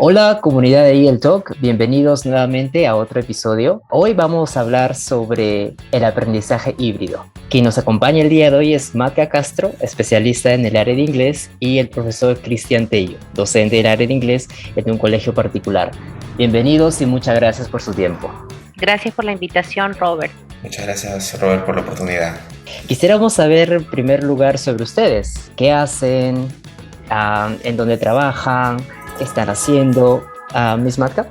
Hola comunidad de EL Talk, bienvenidos nuevamente a otro episodio. Hoy vamos a hablar sobre el aprendizaje híbrido. Quien nos acompaña el día de hoy es Maca Castro, especialista en el área de inglés, y el profesor Cristian Tello, docente del área de inglés en un colegio particular. Bienvenidos y muchas gracias por su tiempo. Gracias por la invitación, Robert. Muchas gracias, Robert, por la oportunidad. Quisiéramos saber en primer lugar sobre ustedes. ¿Qué hacen? ¿En dónde trabajan? ¿Qué están haciendo? Miss Maca.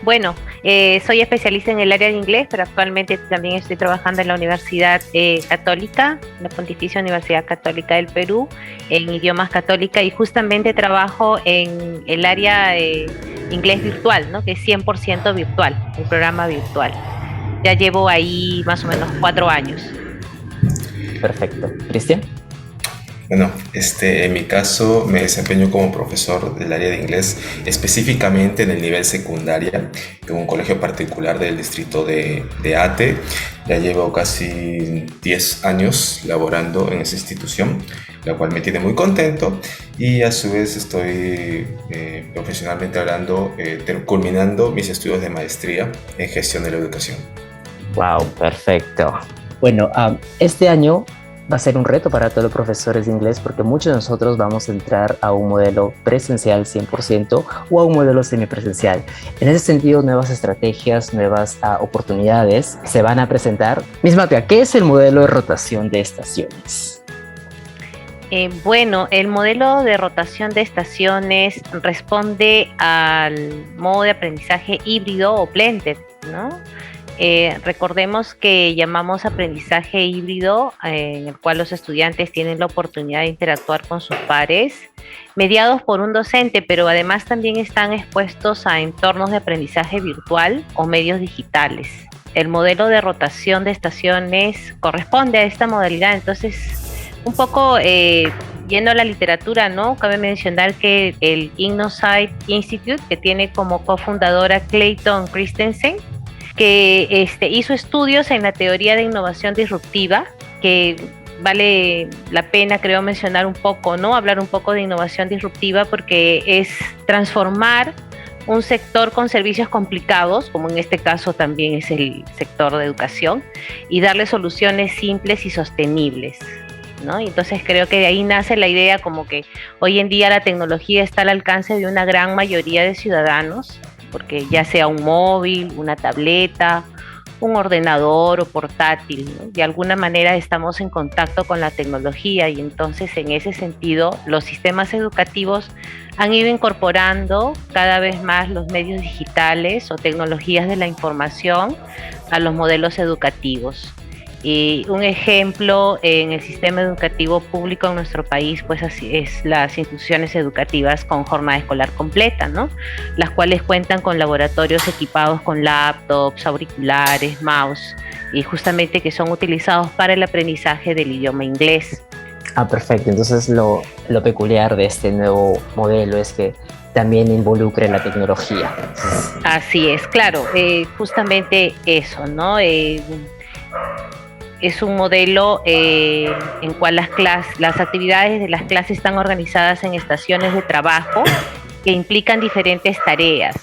Bueno, soy especialista en el área de inglés, pero actualmente también estoy trabajando en la Universidad Católica, la Pontificia Universidad Católica del Perú, en idiomas católica, y justamente trabajo en el área de inglés virtual, ¿no? Que es 100% virtual, un programa virtual. Ya llevo ahí más o menos 4 años. Perfecto. ¿Cristian? Bueno, en mi caso me desempeño como profesor del área de inglés, específicamente en el nivel secundaria, en un colegio particular del distrito de Ate. Ya llevo casi 10 años laborando en esa institución, la cual me tiene muy contento, y a su vez estoy profesionalmente hablando, culminando mis estudios de maestría en gestión de la educación. Wow, perfecto. Bueno, este año va a ser un reto para todos los profesores de inglés porque muchos de nosotros vamos a entrar a un modelo presencial 100% o a un modelo semipresencial. En ese sentido, nuevas estrategias, nuevas oportunidades se van a presentar. Miss Maca, ¿qué es el modelo de rotación de estaciones? Bueno, el modelo de rotación de estaciones responde al modo de aprendizaje híbrido o blended, ¿no? Recordemos que llamamos aprendizaje híbrido, en el cual los estudiantes tienen la oportunidad de interactuar con sus pares, mediados por un docente, pero además también están expuestos a entornos de aprendizaje virtual o medios digitales. El modelo de rotación de estaciones corresponde a esta modalidad. Entonces, un poco yendo a la literatura, ¿no? Cabe mencionar que el Insight Institute, que tiene como cofundadora Clayton Christensen, que hizo estudios en la teoría de innovación disruptiva, que vale la pena, creo, mencionar un poco, ¿no? Hablar un poco de innovación disruptiva, porque es transformar un sector con servicios complicados, como en este caso también es el sector de educación, y darle soluciones simples y sostenibles, ¿no? Y entonces creo que de ahí nace la idea como que hoy en día la tecnología está al alcance de una gran mayoría de ciudadanos, porque ya sea un móvil, una tableta, un ordenador o portátil, ¿no? De alguna manera estamos en contacto con la tecnología, y entonces en ese sentido los sistemas educativos han ido incorporando cada vez más los medios digitales o tecnologías de la información a los modelos educativos. Y un ejemplo en el sistema educativo público en nuestro país, pues así es, las instituciones educativas con jornada escolar completa, ¿no? Las cuales cuentan con laboratorios equipados con laptops, auriculares, mouse, y justamente que son utilizados para el aprendizaje del idioma inglés. Perfecto. Entonces lo peculiar de este nuevo modelo es que también involucre la tecnología. Así es, claro, justamente eso, ¿no? Es un modelo en cual las actividades de las clases están organizadas en estaciones de trabajo que implican diferentes tareas,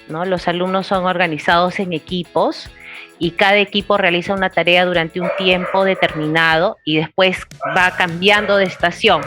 ¿no? Los alumnos son organizados en equipos y cada equipo realiza una tarea durante un tiempo determinado y después va cambiando de estación.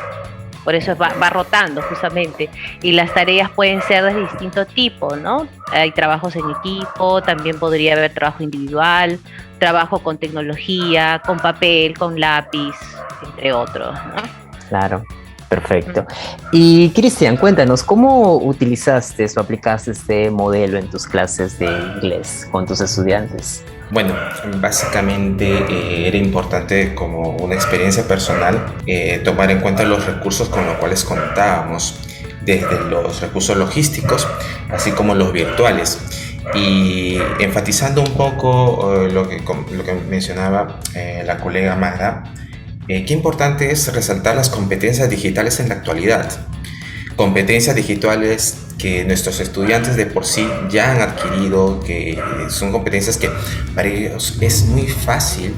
Por eso va rotando justamente, y las tareas pueden ser de distinto tipo, ¿no? Hay trabajos en equipo, también podría haber trabajo individual, trabajo con tecnología, con papel, con lápiz, entre otros, ¿no? Claro, perfecto. Y Cristian, cuéntanos, ¿cómo utilizaste o aplicaste este modelo en tus clases de inglés con tus estudiantes? Bueno, básicamente era importante, como una experiencia personal, tomar en cuenta los recursos con los cuales contábamos, desde los recursos logísticos, así como los virtuales. Y enfatizando un poco lo que mencionaba la colega Magda, qué importante es resaltar las competencias digitales en la actualidad. Competencias digitales que nuestros estudiantes de por sí ya han adquirido, que son competencias que para ellos es muy fácil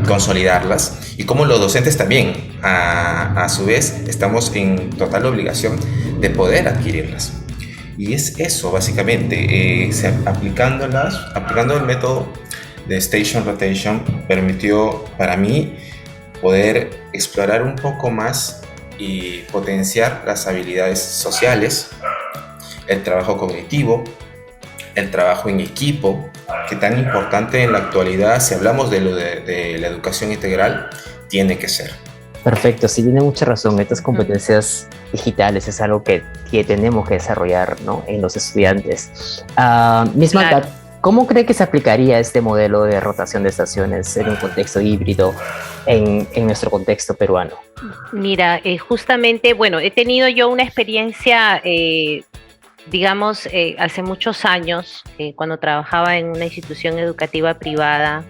consolidarlas, y como los docentes también a su vez estamos en total obligación de poder adquirirlas. Y es eso, básicamente. Aplicando el método de Station Rotation, permitió para mí poder explorar un poco más y potenciar las habilidades sociales, el trabajo cognitivo, el trabajo en equipo, que tan importante en la actualidad, si hablamos de la educación integral, tiene que ser. Perfecto, sí, tiene mucha razón. Estas competencias digitales es algo que tenemos que desarrollar, ¿no?, en los estudiantes. Miss Magda, ¿cómo cree que se aplicaría este modelo de rotación de estaciones en un contexto híbrido en nuestro contexto peruano? Mira, justamente, bueno, he tenido yo una experiencia, digamos, hace muchos años, cuando trabajaba en una institución educativa privada.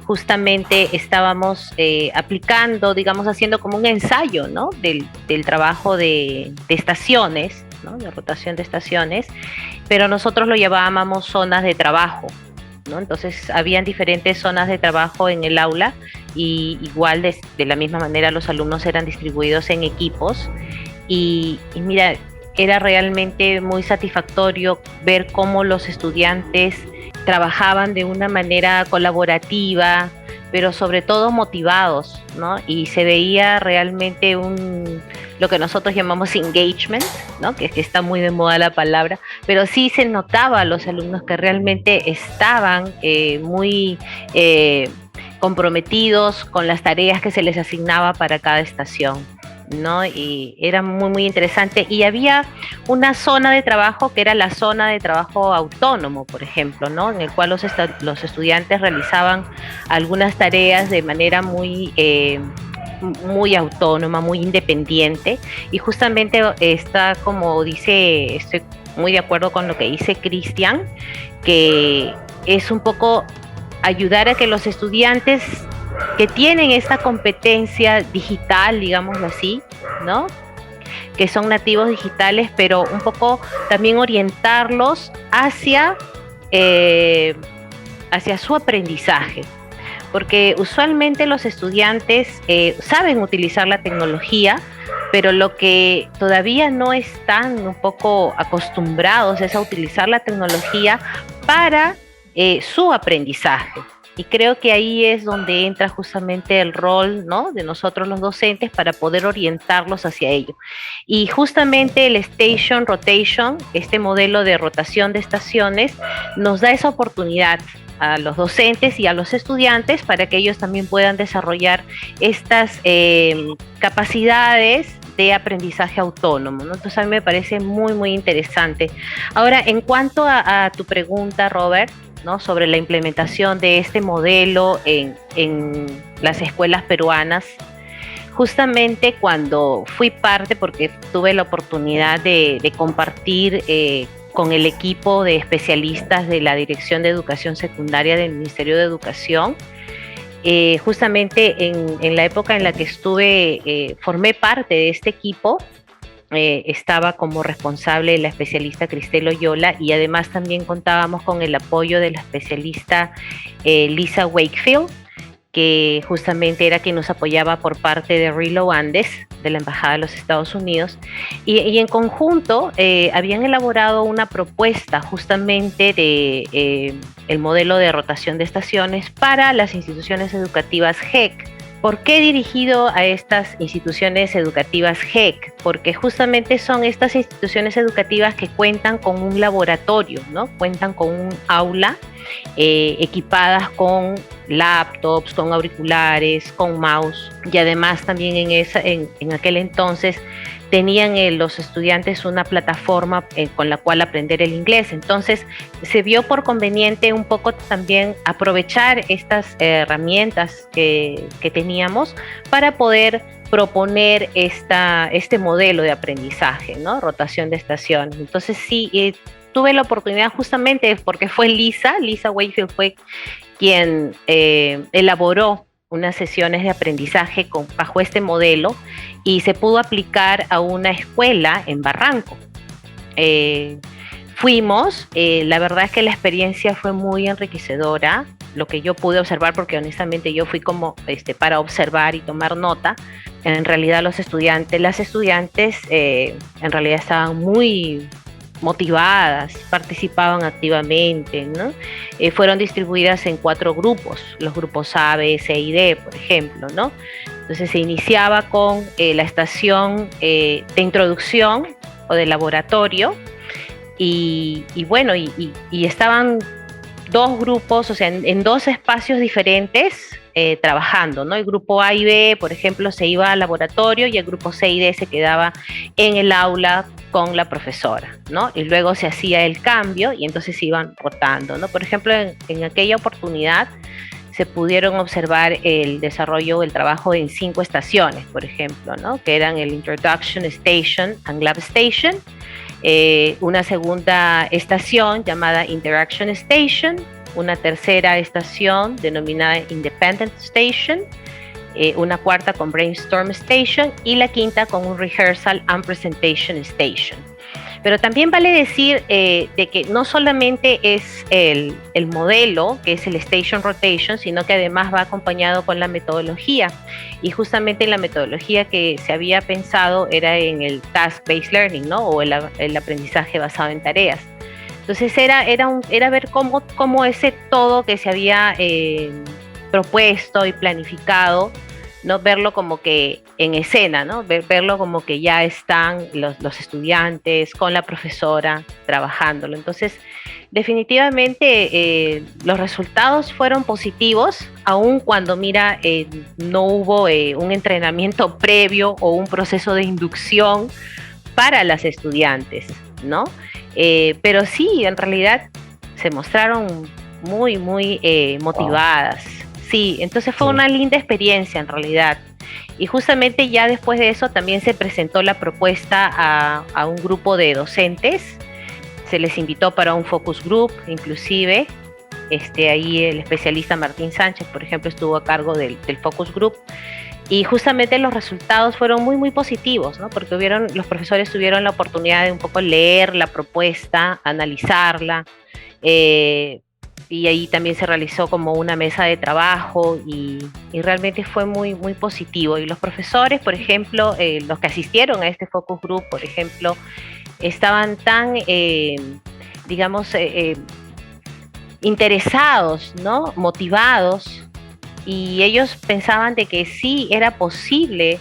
Justamente estábamos aplicando, digamos, haciendo como un ensayo, ¿no?, del trabajo de estaciones, ¿no?, de rotación de estaciones, pero nosotros lo llamábamos zonas de trabajo, ¿no? Entonces habían diferentes zonas de trabajo en el aula y igual de la misma manera los alumnos eran distribuidos en equipos y mira, era realmente muy satisfactorio ver cómo los estudiantes trabajaban de una manera colaborativa, pero sobre todo motivados, ¿no? Y se veía realmente lo que nosotros llamamos engagement, ¿no?, que está muy de moda la palabra, pero sí se notaba a los alumnos que realmente estaban muy comprometidos con las tareas que se les asignaba para cada estación, ¿no? Y era muy, muy interesante. Y había una zona de trabajo que era la zona de trabajo autónomo, por ejemplo, ¿no?, en el cual los estudiantes realizaban algunas tareas de manera muy autónoma, muy independiente. Y justamente está, como dice, estoy muy de acuerdo con lo que dice Cristian, que es un poco ayudar a que los estudiantes que tienen esta competencia digital, digámoslo así, ¿no?, que son nativos digitales, pero un poco también orientarlos hacia su aprendizaje, porque usualmente los estudiantes saben utilizar la tecnología, pero lo que todavía no están un poco acostumbrados es a utilizar la tecnología para su aprendizaje. Y creo que ahí es donde entra justamente el rol, ¿no?, de nosotros los docentes para poder orientarlos hacia ello. Y justamente el Station Rotation, este modelo de rotación de estaciones, nos da esa oportunidad a los docentes y a los estudiantes para que ellos también puedan desarrollar estas capacidades de aprendizaje autónomo, ¿no? Entonces a mí me parece muy, muy interesante. Ahora, en cuanto a tu pregunta, Robert, ¿no?, sobre la implementación de este modelo en las escuelas peruanas, justamente cuando fui parte, porque tuve la oportunidad de compartir con el equipo de especialistas de la Dirección de Educación Secundaria del Ministerio de Educación, justamente en la época en la que estuve, formé parte de este equipo. Estaba como responsable la especialista Cristel Oyola y además también contábamos con el apoyo de la especialista Lisa Wakefield, que justamente era quien nos apoyaba por parte de Rilo Andes, de la Embajada de los Estados Unidos, y en conjunto habían elaborado una propuesta justamente de el modelo de rotación de estaciones para las instituciones educativas GEC. ¿Por qué dirigido a estas instituciones educativas GEC? Porque justamente son estas instituciones educativas que cuentan con un laboratorio, ¿no? Cuentan con un aula equipadas con laptops, con auriculares, con mouse, y además también en aquel entonces tenían los estudiantes una plataforma con la cual aprender el inglés. Entonces se vio por conveniente un poco también aprovechar estas herramientas que teníamos para poder proponer este modelo de aprendizaje, ¿no? Rotación de estaciones. Entonces sí, tuve la oportunidad justamente porque fue Lisa Wakefield fue quien elaboró unas sesiones de aprendizaje bajo este modelo y se pudo aplicar a una escuela en Barranco. Fuimos, la verdad es que la experiencia fue muy enriquecedora, lo que yo pude observar, porque honestamente yo fui como para observar y tomar nota, en realidad las estudiantes en realidad estaban muy motivadas, participaban activamente, ¿no? Fueron distribuidas en 4 grupos, los grupos A, B, C y D, por ejemplo, ¿no? Entonces se iniciaba con la estación de introducción o de laboratorio y estaban 2 grupos, o sea, en 2 espacios diferentes trabajando, ¿no? El grupo A y B, por ejemplo, se iba al laboratorio y el grupo C y D se quedaba en el aula con la profesora, ¿no? Y luego se hacía el cambio y entonces se iban rotando, ¿no? Por ejemplo, en aquella oportunidad se pudieron observar el desarrollo, el trabajo en 5 estaciones, por ejemplo, ¿no? Que eran el Introduction Station and Lab Station, una segunda estación llamada Interaction Station, una tercera estación denominada Independent Station, una cuarta con Brainstorm Station y la quinta con un Rehearsal and Presentation Station. Pero también vale decir de que no solamente es el modelo, que es el Station Rotation, sino que además va acompañado con la metodología. Y justamente la metodología que se había pensado era en el Task-Based Learning, ¿no? O el aprendizaje basado en tareas. Entonces era ver cómo ese todo que se había propuesto y planificado, ¿no? Verlo como que en escena, ¿no? Verlo como que ya están los estudiantes con la profesora trabajándolo. Entonces, definitivamente los resultados fueron positivos, aun cuando, no hubo un entrenamiento previo o un proceso de inducción para las estudiantes, ¿no? Pero sí, en realidad se mostraron muy motivadas. Sí, entonces fue una linda experiencia en realidad. Y justamente ya después de eso también se presentó la propuesta a un grupo de docentes. Se les invitó para un focus group, inclusive. Ahí el especialista Martín Sánchez, por ejemplo, estuvo a cargo del focus group. Y justamente los resultados fueron muy positivos, ¿no? Porque los profesores tuvieron la oportunidad de un poco leer la propuesta, analizarla, y ahí también se realizó como una mesa de trabajo y realmente fue muy positivo. Y los profesores, por ejemplo, los que asistieron a este focus group, por ejemplo, estaban tan, interesados, ¿no? Motivados, y ellos pensaban de que sí era posible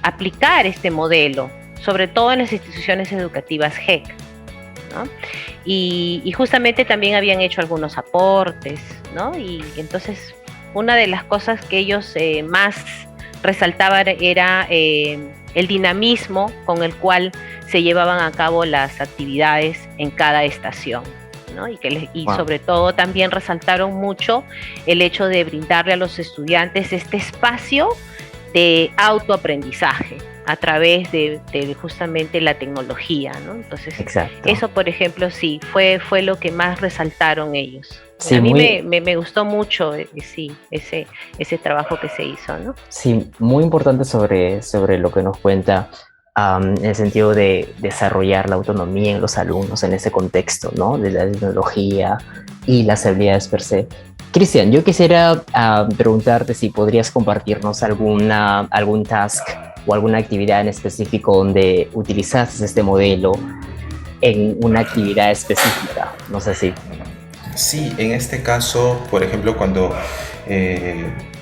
aplicar este modelo, sobre todo en las instituciones educativas GEC, ¿no? Y justamente también habían hecho algunos aportes, ¿no? Y entonces una de las cosas que ellos más resaltaban era el dinamismo con el cual se llevaban a cabo las actividades en cada estación, ¿no? Y sobre todo también resaltaron mucho el hecho de brindarle a los estudiantes este espacio de autoaprendizaje a través de justamente la tecnología, ¿no? Entonces, exacto. Eso, por ejemplo, sí, fue lo que más resaltaron ellos. Sí, a mí me gustó mucho, sí, ese trabajo que se hizo, ¿no? Sí, muy importante sobre lo que nos cuenta, en el sentido de desarrollar la autonomía en los alumnos en ese contexto, ¿no? De la tecnología y las habilidades per se. Cristian, yo quisiera preguntarte si podrías compartirnos algún task o alguna actividad en específico donde utilizaste este modelo en una actividad específica. No sé si... Sí, en este caso, por ejemplo, cuando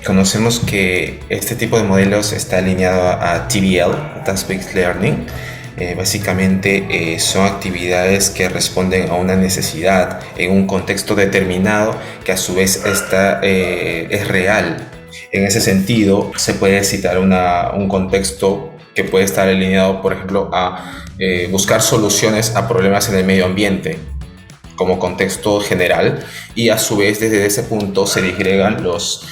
conocemos que este tipo de modelos está alineado a TBL, Task-Based Learning, básicamente son actividades que responden a una necesidad en un contexto determinado que a su vez es real. En ese sentido, se puede citar un contexto que puede estar alineado, por ejemplo, a buscar soluciones a problemas en el medio ambiente como contexto general, y a su vez desde ese punto se disgregan los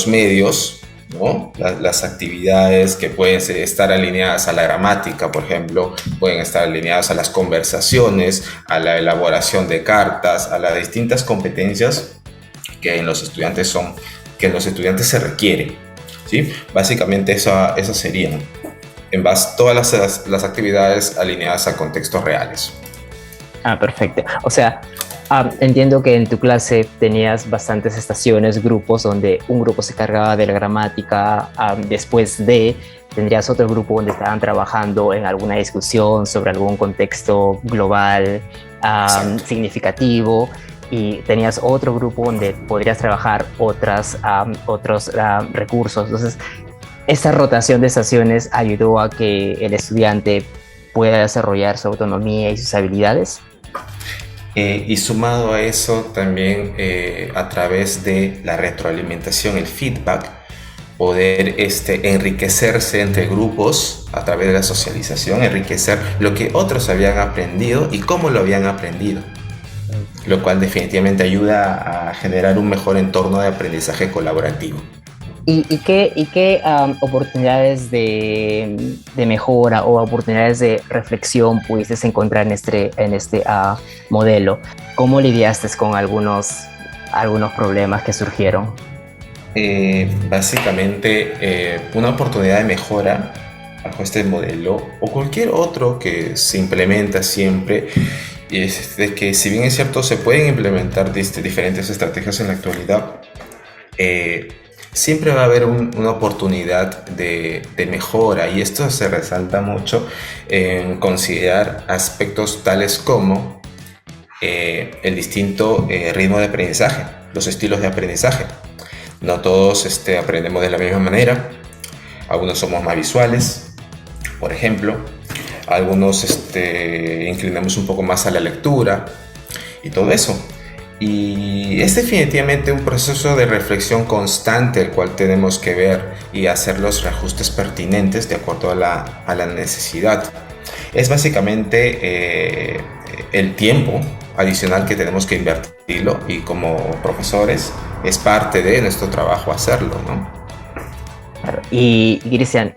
medios, ¿no? Las actividades que pueden estar alineadas a la gramática, por ejemplo, pueden estar alineadas a las conversaciones, a la elaboración de cartas, a las distintas competencias que en los estudiantes se requieren, ¿sí? Básicamente esas serían todas las actividades alineadas a contextos reales. Perfecto. O sea, Entiendo que en tu clase tenías bastantes estaciones, grupos, donde un grupo se cargaba de la gramática, después de tendrías otro grupo donde estaban trabajando en alguna discusión sobre algún contexto global significativo, y tenías otro grupo donde podrías trabajar otros recursos. Entonces, esa rotación de estaciones ayudó a que el estudiante pueda desarrollar su autonomía y sus habilidades. Y sumado a eso también a través de la retroalimentación, el feedback, poder enriquecerse entre grupos a través de la socialización, enriquecer lo que otros habían aprendido y cómo lo habían aprendido, lo cual definitivamente ayuda a generar un mejor entorno de aprendizaje colaborativo. ¿Y qué oportunidades de mejora o oportunidades de reflexión pudiste encontrar en este modelo? ¿Cómo lidiaste con algunos problemas que surgieron? Básicamente, una oportunidad de mejora bajo este modelo o cualquier otro que se implementa siempre es de que, si bien es cierto, se pueden implementar diferentes estrategias en la actualidad, siempre va a haber una oportunidad de mejora, y esto se resalta mucho en considerar aspectos tales como el distinto ritmo de aprendizaje, los estilos de aprendizaje. No todos aprendemos de la misma manera. Algunos somos más visuales, por ejemplo. Algunos inclinamos un poco más a la lectura y todo eso. Y es definitivamente un proceso de reflexión constante, el cual tenemos que ver y hacer los reajustes pertinentes de acuerdo a la necesidad. Es básicamente el tiempo adicional que tenemos que invertirlo, y como profesores es parte de nuestro trabajo hacerlo, ¿no? Claro. Y Cristian,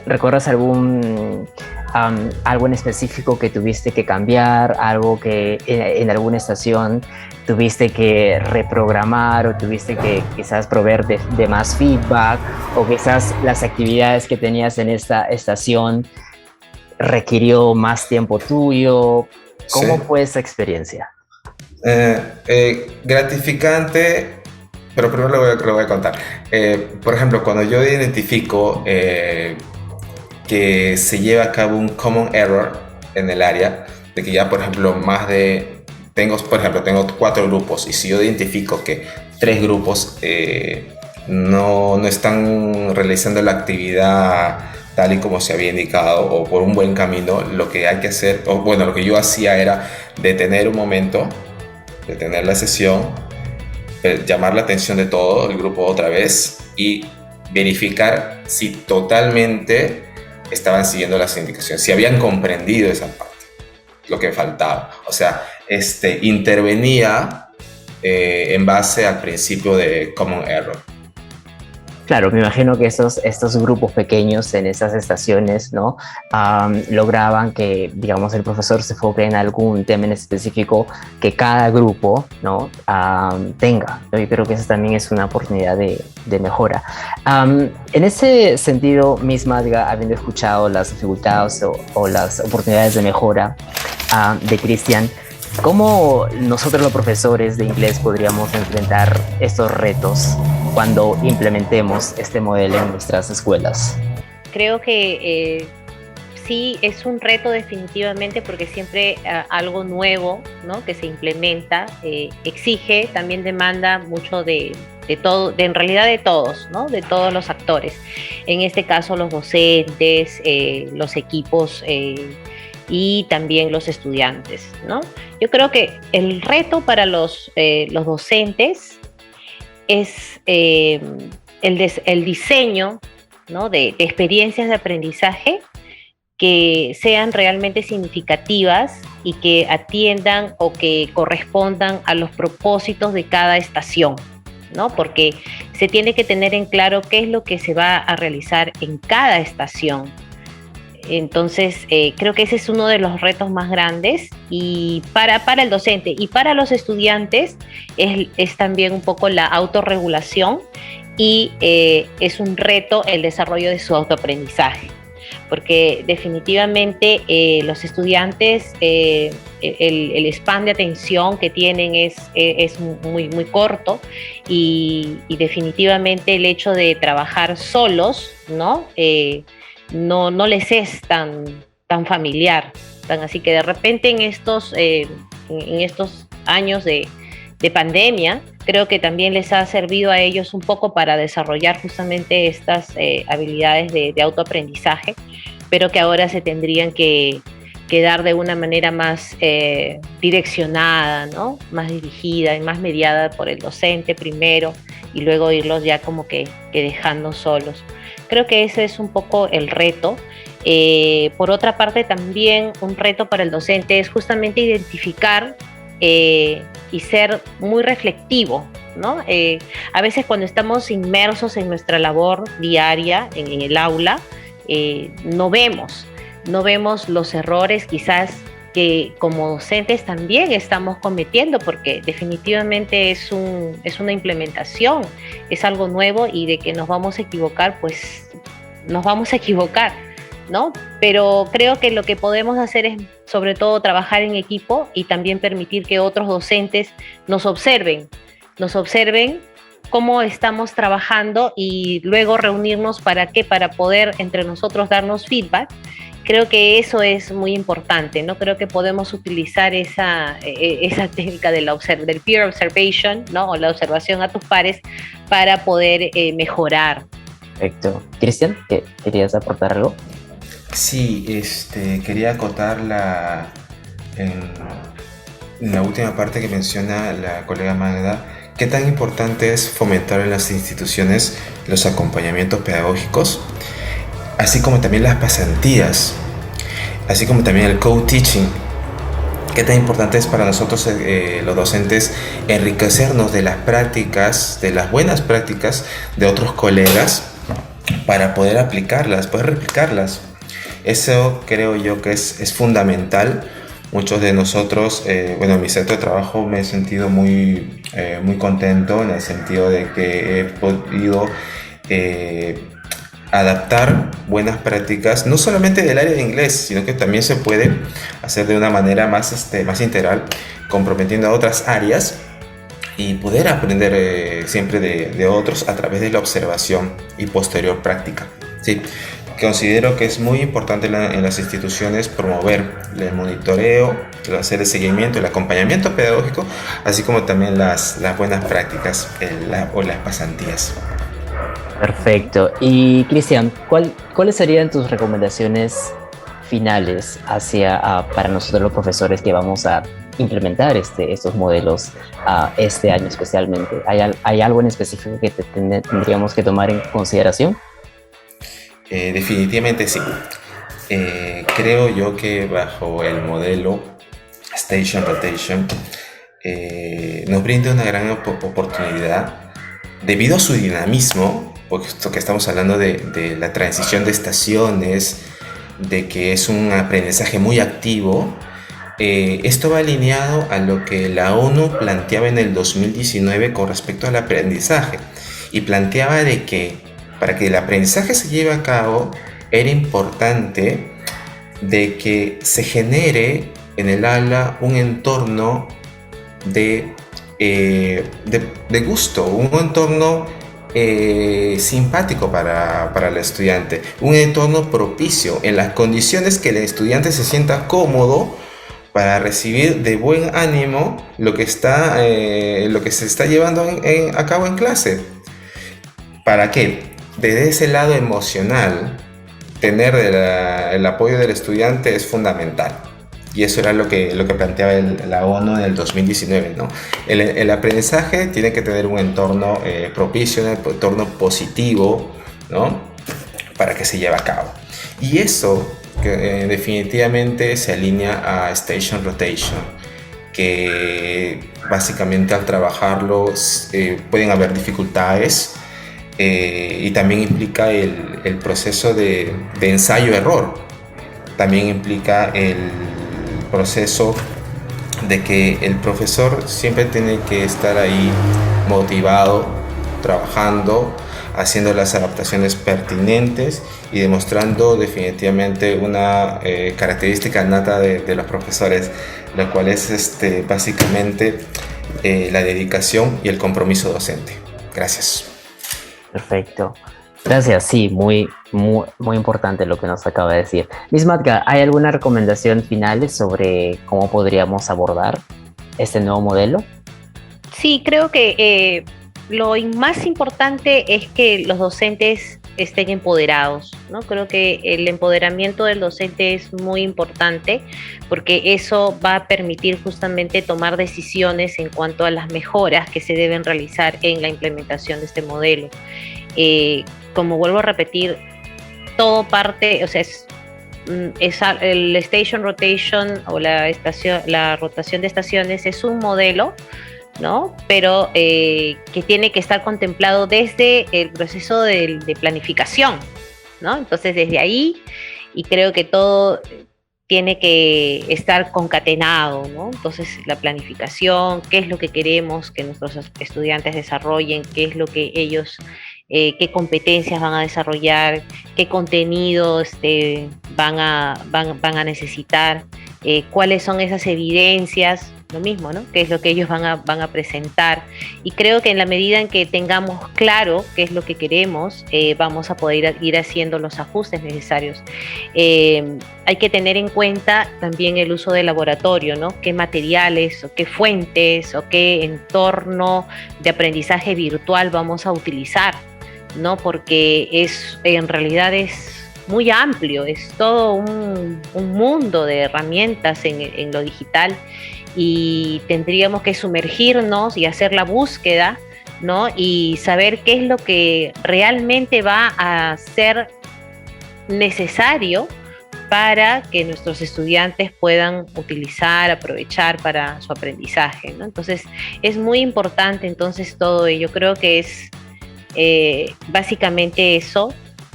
¿recuerdas algo en específico que tuviste que cambiar, algo que en alguna estación tuviste que reprogramar, o tuviste que quizás proveer de más feedback, o quizás las actividades que tenías en esta estación requirió más tiempo tuyo? ¿Cómo Sí. fue esa experiencia? Gratificante, pero primero lo voy a contar. Por ejemplo, cuando yo identifico que se lleva a cabo un common error en el área, de que ya, por ejemplo, tengo 4 grupos, y si yo identifico que 3 grupos no están realizando la actividad tal y como se había indicado o por un buen camino, lo que hay que hacer, o bueno, lo que yo hacía era detener un momento, detener la sesión, llamar la atención de todo el grupo otra vez y verificar si totalmente estaban siguiendo las indicaciones, si habían comprendido esa parte, lo que faltaba. O sea, intervenía en base al principio de common error. Claro, me imagino que estos grupos pequeños en esas estaciones, ¿no? Lograban que, digamos, el profesor se enfoque en algún tema en específico que cada grupo, ¿no? Tenga. Yo creo que eso también es una oportunidad de mejora. En ese sentido, misma, habiendo escuchado las dificultades o las oportunidades de mejora de Cristian, ¿cómo nosotros los profesores de inglés podríamos enfrentar estos retos cuando implementemos este modelo en nuestras escuelas? Creo que sí es un reto definitivamente, porque siempre algo nuevo, ¿no?, que se implementa exige, también demanda mucho de todo, en realidad de todos, ¿no?, de todos los actores. En este caso los docentes, los equipos y también los estudiantes, ¿no? Yo creo que el reto para los docentes es el diseño, ¿no?, de experiencias de aprendizaje que sean realmente significativas y que atiendan o que correspondan a los propósitos de cada estación, ¿no? Porque se tiene que tener en claro qué es lo que se va a realizar en cada estación. Entonces, creo que ese es uno de los retos más grandes, y para el docente y para los estudiantes es también un poco la autorregulación, y es un reto el desarrollo de su autoaprendizaje. porque definitivamente los estudiantes, el span de atención que tienen es muy corto y definitivamente el hecho de trabajar solos, ¿no? No les es tan familiar. Así que de repente en estos años de pandemia, creo que también les ha servido a ellos un poco para desarrollar justamente estas habilidades de autoaprendizaje, pero que ahora se tendrían que dar de una manera más direccionada, ¿no? Más dirigida y más mediada por el docente primero y luego irlos ya como que dejando solos. Creo que ese es un poco el reto. Por otra parte, también un reto para el docente es justamente identificar y ser muy reflectivo, ¿no? A veces cuando estamos inmersos en nuestra labor diaria en el aula, no vemos los errores quizás que como docentes también estamos cometiendo, porque definitivamente es una implementación, es algo nuevo y de que nos vamos a equivocar, pues nos vamos a equivocar, ¿no? Pero creo que lo que podemos hacer es sobre todo trabajar en equipo y también permitir que otros docentes nos observen cómo estamos trabajando y luego reunirnos para poder entre nosotros darnos feedback. Creo que eso es muy importante, ¿no? Creo que podemos utilizar esa técnica del peer observation, ¿no? O la observación a tus pares para poder mejorar. Perfecto. Cristian, ¿querías aportar algo? Sí, quería acotar en la última parte que menciona la colega Magda, qué tan importante es fomentar en las instituciones los acompañamientos pedagógicos, así como también las pasantías, así como también el co-teaching. Qué tan importante es para nosotros los docentes enriquecernos de las prácticas, de las buenas prácticas de otros colegas para poder aplicarlas, poder replicarlas. Eso creo yo que es fundamental. Muchos de nosotros, en mi centro de trabajo me he sentido muy contento en el sentido de que he podido adaptar buenas prácticas, no solamente del área de inglés, sino que también se puede hacer de una manera más integral, comprometiendo a otras áreas y poder aprender siempre de otros a través de la observación y posterior práctica. ¿Sí? Considero que es muy importante en las instituciones promover el monitoreo, hacer el seguimiento, el acompañamiento pedagógico, así como también las buenas prácticas o las pasantías. Perfecto. Y Cristian, ¿cuáles serían tus recomendaciones finales para nosotros los profesores que vamos a implementar estos modelos este año especialmente? ¿Hay algo en específico que tendríamos que tomar en consideración? Definitivamente sí. Creo yo que bajo el modelo Station Rotation nos brinda una gran oportunidad debido a su dinamismo, puesto que estamos hablando de la transición de estaciones, de que es un aprendizaje muy activo. Esto va alineado a lo que la ONU planteaba en el 2019 con respecto al aprendizaje, y planteaba de que para que el aprendizaje se lleve a cabo era importante de que se genere en el aula un entorno de gusto, un entorno simpático para el estudiante, un entorno propicio en las condiciones que el estudiante se sienta cómodo para recibir de buen ánimo lo que se está llevando a cabo en clase. ¿Para qué? Desde ese lado emocional, tener el apoyo del estudiante es fundamental. Y eso era lo que planteaba la ONU en el 2019, ¿no? El aprendizaje tiene que tener un entorno propicio, un entorno positivo, ¿no? Para que se lleve a cabo. Y eso definitivamente se alinea a Station Rotation, que básicamente al trabajarlo pueden haber dificultades. Y también implica el proceso de ensayo-error. También implica el proceso de que el profesor siempre tiene que estar ahí motivado, trabajando haciendo las adaptaciones pertinentes y demostrando definitivamente una característica nata de los profesores, la cual es básicamente la dedicación y el compromiso docente. Gracias. Perfecto. Gracias, sí, muy importante lo que nos acaba de decir. Miss Matka, ¿hay alguna recomendación final sobre cómo podríamos abordar este nuevo modelo? Sí, creo que lo más importante es que los docentes estén empoderados, ¿no? Creo que el empoderamiento del docente es muy importante porque eso va a permitir justamente tomar decisiones en cuanto a las mejoras que se deben realizar en la implementación de este modelo. Como vuelvo a repetir, todo parte, o sea, es el station rotation o la rotación de estaciones es un modelo, ¿no? Pero que tiene que estar contemplado desde el proceso de planificación, ¿no? Entonces, desde ahí, y creo que todo tiene que estar concatenado, ¿no? Entonces, la planificación, qué es lo que queremos que nuestros estudiantes desarrollen, qué es lo que ellos, qué competencias van a desarrollar, qué contenidos van a necesitar, cuáles son esas evidencias, lo mismo, ¿no? Qué es lo que ellos van a presentar. Y creo que en la medida en que tengamos claro qué es lo que queremos, vamos a poder ir haciendo los ajustes necesarios. Hay que tener en cuenta también el uso del laboratorio, ¿no? Qué materiales o qué fuentes o qué entorno de aprendizaje virtual vamos a utilizar, ¿no? Porque en realidad es muy amplio, es todo un mundo de herramientas en lo digital, y tendríamos que sumergirnos y hacer la búsqueda, ¿no? Y saber qué es lo que realmente va a ser necesario para que nuestros estudiantes puedan utilizar, aprovechar para su aprendizaje, ¿no? Entonces, es muy importante entonces todo ello. Creo que es básicamente eso,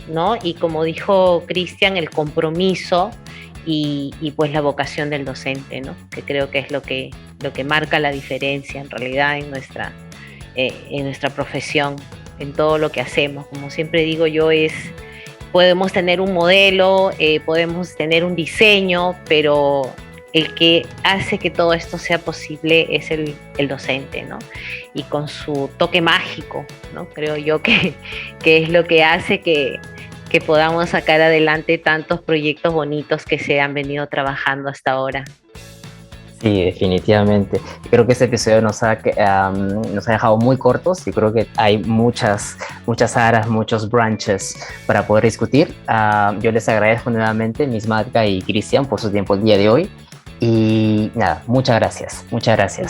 ¿no? Y como dijo Cristian, el compromiso y pues la vocación del docente, ¿no? Que creo que es lo que marca la diferencia en realidad en nuestra profesión, en todo lo que hacemos. Como siempre digo yo, podemos tener un modelo, podemos tener un diseño, pero el que hace que todo esto sea posible es el docente, ¿no? Y con su toque mágico, ¿no? Creo yo que es lo que hace que podamos sacar adelante tantos proyectos bonitos que se han venido trabajando hasta ahora. Sí, definitivamente. Creo que este episodio nos ha dejado muy cortos y creo que hay muchas áreas, muchos branches para poder discutir. Yo les agradezco nuevamente, Miss Matka y Cristian, por su tiempo el día de hoy. Y nada, muchas gracias.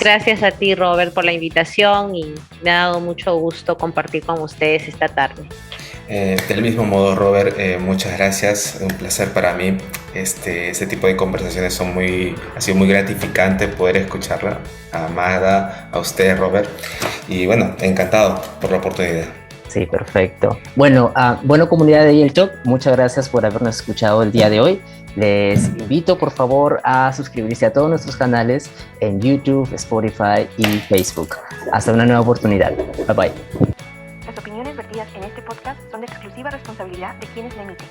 Gracias a ti, Robert, por la invitación, y me ha dado mucho gusto compartir con ustedes esta tarde. Del mismo modo, Robert, muchas gracias, un placer para mí. Este tipo de conversaciones ha sido muy gratificante poder escucharla. A Magda, a usted, Robert, y bueno, encantado por la oportunidad. Sí, perfecto. Bueno, comunidad de El Talk, muchas gracias por habernos escuchado el día de hoy. Les invito por favor a suscribirse a todos nuestros canales en YouTube, Spotify y Facebook. Hasta una nueva oportunidad. Bye bye. Las opiniones vertidas en este podcast son de exclusiva responsabilidad de quienes la emiten.